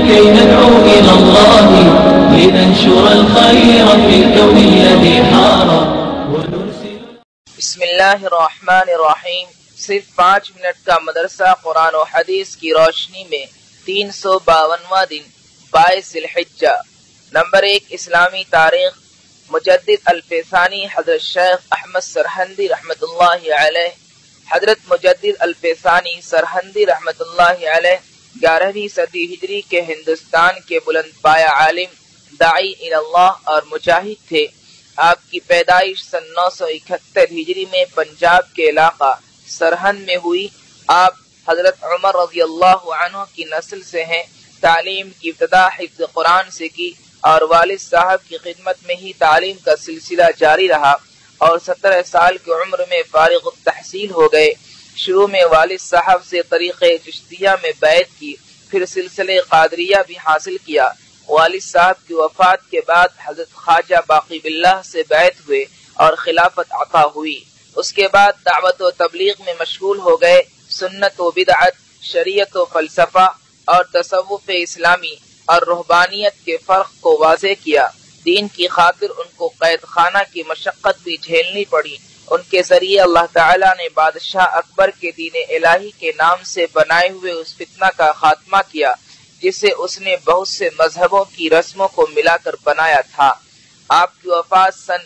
كي ندعو إلى الله لننشر الخير في الكون الذي حار ونرسل. بسم اللہ الرحمن الرحیم. صرف 5 منٹ کا مدرسہ قرآن و حدیث کی روشنی میں 352واں دن 22 ذی الحجہ. نمبر 1 اسلامی تاریخ. مجدد الفیسانی حضرت شیخ احمد سرہندی رحمت اللہ علیہ. حضرت مجدد الفیسانی سرہندی رحمت اللہ علیہ 11ویں صدی ہجری کے ہندوستان کے بلند پایہ عالم، داعی اللہ اور مجاہد تھے. آپ کی پیدائش سن 971 ہجری میں پنجاب کے علاقہ سرہند میں ہوئی. آپ حضرت عمر رضی اللہ عنہ کی نسل سے ہیں. تعلیم کی ابتدا حفظ قرآن سے کی اور والد صاحب کی خدمت میں ہی تعلیم کا سلسلہ جاری رہا اور 17 سال کی عمر میں فارغ التحصیل ہو گئے. شروع میں والد صاحب سے طریقہ چشتیہ میں بیعت کی، پھر سلسلہ قادریہ بھی حاصل کیا. والد صاحب کی وفات کے بعد حضرت خواجہ باقی باللہ سے بیعت ہوئے اور خلافت عطا ہوئی. اس کے بعد دعوت و تبلیغ میں مشغول ہو گئے. سنت و بدعت، شریعت و فلسفہ اور تصوف اسلامی اور رہبانیت کے فرق کو واضح کیا. دین کی خاطر ان کو قید خانہ کی مشقت بھی جھیلنی پڑی. ان کے ذریعے اللہ تعالیٰ نے بادشاہ اکبر کے دین الہی کے نام سے بنائے ہوئے اس فتنہ کا خاتمہ کیا جسے اس نے بہت سے مذہبوں کی رسموں کو ملا کر بنایا تھا. آپ کی وفات سن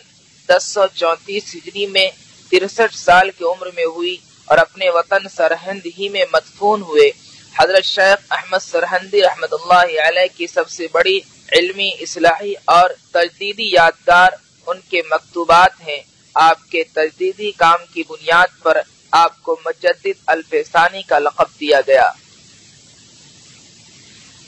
1034 ہجری میں 63 سال کی عمر میں ہوئی اور اپنے وطن سرہند ہی میں مدفون ہوئے. حضرت شیخ احمد سرہندی رحمت اللہ علیہ کی سب سے بڑی علمی، اصلاحی اور تجدیدی یادگار ان کے مکتوبات ہیں. آپ کے تجدیدی کام کی بنیاد پر آپ کو مجدد الفیسانی کا لقب دیا گیا.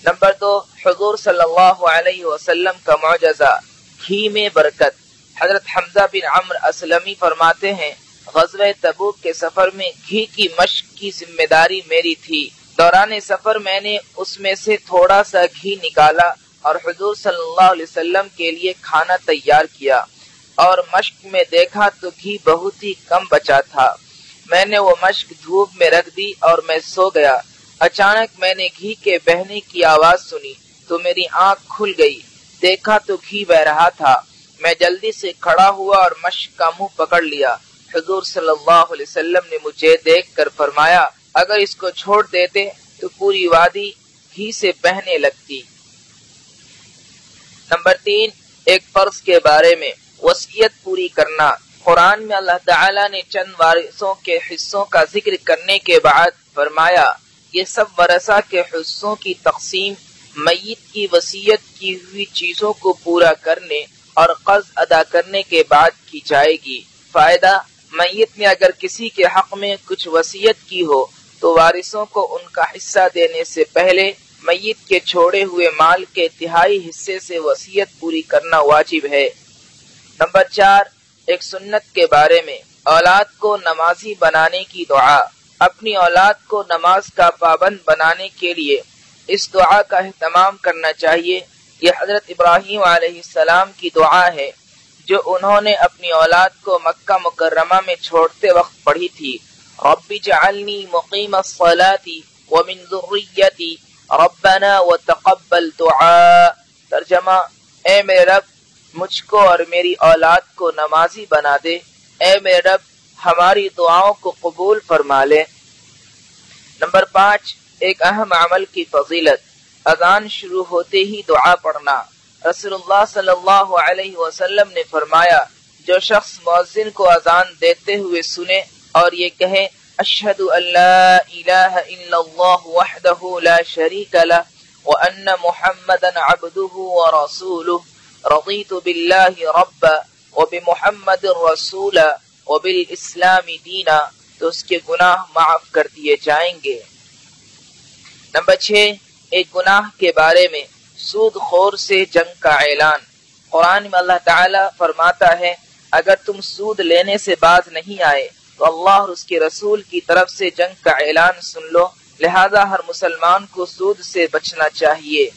نمبر 2 حضور صلی اللہ علیہ وسلم کا معجزہ، گھی میں برکت. حضرت حمزہ بن عمرو اسلمی فرماتے ہیں غزوہ تبوک کے سفر میں گھی کی مشق کی ذمہ داری میری تھی. دوران سفر میں نے اس میں سے تھوڑا سا گھی نکالا اور حضور صلی اللہ علیہ وسلم کے لیے کھانا تیار کیا اور مشق میں دیکھا تو گھی بہت ہی کم بچا تھا. میں نے وہ مشق دھوپ میں رکھ دی اور میں سو گیا. اچانک میں نے گھی کے بہنے کی آواز سنی تو میری آنکھ کھل گئی. دیکھا تو گھی بہ رہا تھا. میں جلدی سے کھڑا ہوا اور مشق کا منہ پکڑ لیا. حضور صلی اللہ علیہ وسلم نے مجھے دیکھ کر فرمایا اگر اس کو چھوڑ دیتے تو پوری وادی گھی سے بہنے لگتی. نمبر 3 ایک فرض کے بارے میں، وصیت پوری کرنا. قرآن میں اللہ تعالیٰ نے چند وارثوں کے حصوں کا ذکر کرنے کے بعد فرمایا یہ سب ورثہ کے حصوں کی تقسیم میت کی وصیت کی ہوئی چیزوں کو پورا کرنے اور قرض ادا کرنے کے بعد کی جائے گی. فائدہ، میت نے اگر کسی کے حق میں کچھ وصیت کی ہو تو وارثوں کو ان کا حصہ دینے سے پہلے میت کے چھوڑے ہوئے مال کے تہائی حصے سے وصیت پوری کرنا واجب ہے. نمبر 4 ایک سنت کے بارے میں، اولاد کو نمازی بنانے کی دعا. اپنی اولاد کو نماز کا پابند بنانے کے لیے اس دعا کا اہتمام کرنا چاہیے. یہ حضرت ابراہیم علیہ السلام کی دعا ہے جو انہوں نے اپنی اولاد کو مکہ مکرمہ میں چھوڑتے وقت پڑھی تھی. رب اجعلنی مقیم الصلاۃ ومن ذریتی ربنا وتقبل دعاء. ترجمہ، اے میرے رب مجھ کو اور میری اولاد کو نمازی بنا دے. اے میرے رب ہماری دعاؤں کو قبول فرما لے. نمبر 5 ایک اہم عمل کی فضیلت، اذان شروع ہوتے ہی دعا پڑھنا. رسول اللہ صلی اللہ علیہ وسلم نے فرمایا جو شخص مؤذن کو اذان دیتے ہوئے سنے اور یہ کہے اشہد ان لا الہ الا اللہ وحدہ لا شریک لہ وان محمدا عبدہ ورسولہ رضیت باللہ ربا وبمحمد رسولا وبالاسلام دینا، تو اس کے گناہ معاف کر دیے جائیں گے. نمبر 6 ایک گناہ کے بارے میں، سود خور سے جنگ کا اعلان. قرآن میں اللہ تعالیٰ فرماتا ہے اگر تم سود لینے سے باز نہیں آئے تو اللہ اور اس کے رسول کی طرف سے جنگ کا اعلان سن لو. لہذا ہر مسلمان کو سود سے بچنا چاہیے.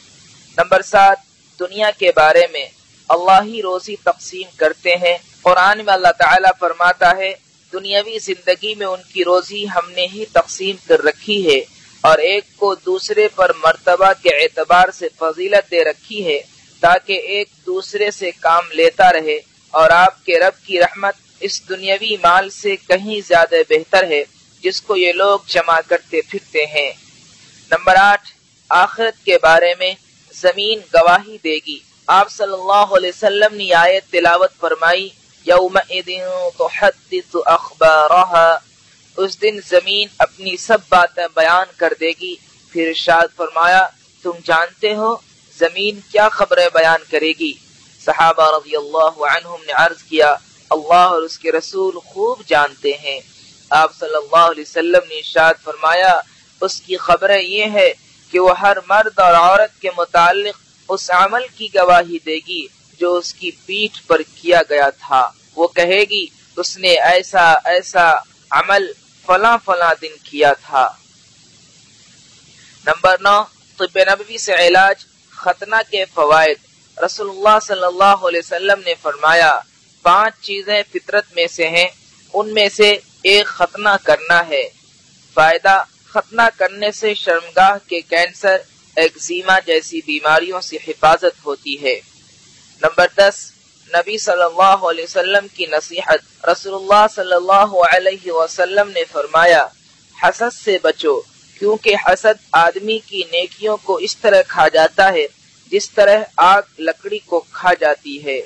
نمبر 7 دنیا کے بارے میں، اللہ ہی روزی تقسیم کرتے ہیں. قرآن میں اللہ تعالیٰ فرماتا ہے دنیاوی زندگی میں ان کی روزی ہم نے ہی تقسیم کر رکھی ہے. اور ایک کو دوسرے پر مرتبہ کے اعتبار سے فضیلت دے رکھی ہے تاکہ ایک دوسرے سے کام لیتا رہے، اور آپ کے رب کی رحمت اس دنیاوی مال سے کہیں زیادہ بہتر ہے جس کو یہ لوگ جمع کرتے پھرتے ہیں۔ نمبر 8، آخرت کے بارے میں زمین گواہی دے گی۔ آپ صلی اللہ علیہ وسلم نے آیت تلاوت فرمائی، یومئذ تحدث اخبارها، اس دن زمین اپنی سب باتیں بیان کر دے گی۔ پھر ارشاد فرمایا، تم جانتے ہو زمین کیا خبریں بیان کرے گی؟ صحابہ رضی اللہ عنہم نے عرض کیا، اللہ اور اس کے رسول خوب جانتے ہیں۔ آپ صلی اللہ علیہ وسلم نے ارشاد فرمایا، اس کی خبریں یہ ہے کہ وہ ہر مرد اور عورت کے متعلق اس عمل کی گواہی دے گی جو اس کی پیٹھ پر کیا گیا تھا۔ وہ کہے گی، اس نے ایسا ایسا عمل فلاں فلاں دن کیا تھا۔ نمبر 9، طب نبوی سے علاج، ختنہ کے فوائد۔ رسول اللہ صلی اللہ علیہ وسلم نے فرمایا، 5 چیزیں فطرت میں سے ہیں، ان میں سے ایک ختنہ کرنا ہے۔ فائدہ، ختنہ کرنے سے شرمگاہ کے کینسر، ایگزیما جیسی بیماریوں سے حفاظت ہوتی ہے۔ نمبر 10، نبی صلی اللہ علیہ وسلم کی نصیحت۔ رسول اللہ صلی اللہ علیہ وسلم نے فرمایا، حسد سے بچو، کیونکہ حسد آدمی کی نیکیوں کو اس طرح کھا جاتا ہے جس طرح آگ لکڑی کو کھا جاتی ہے۔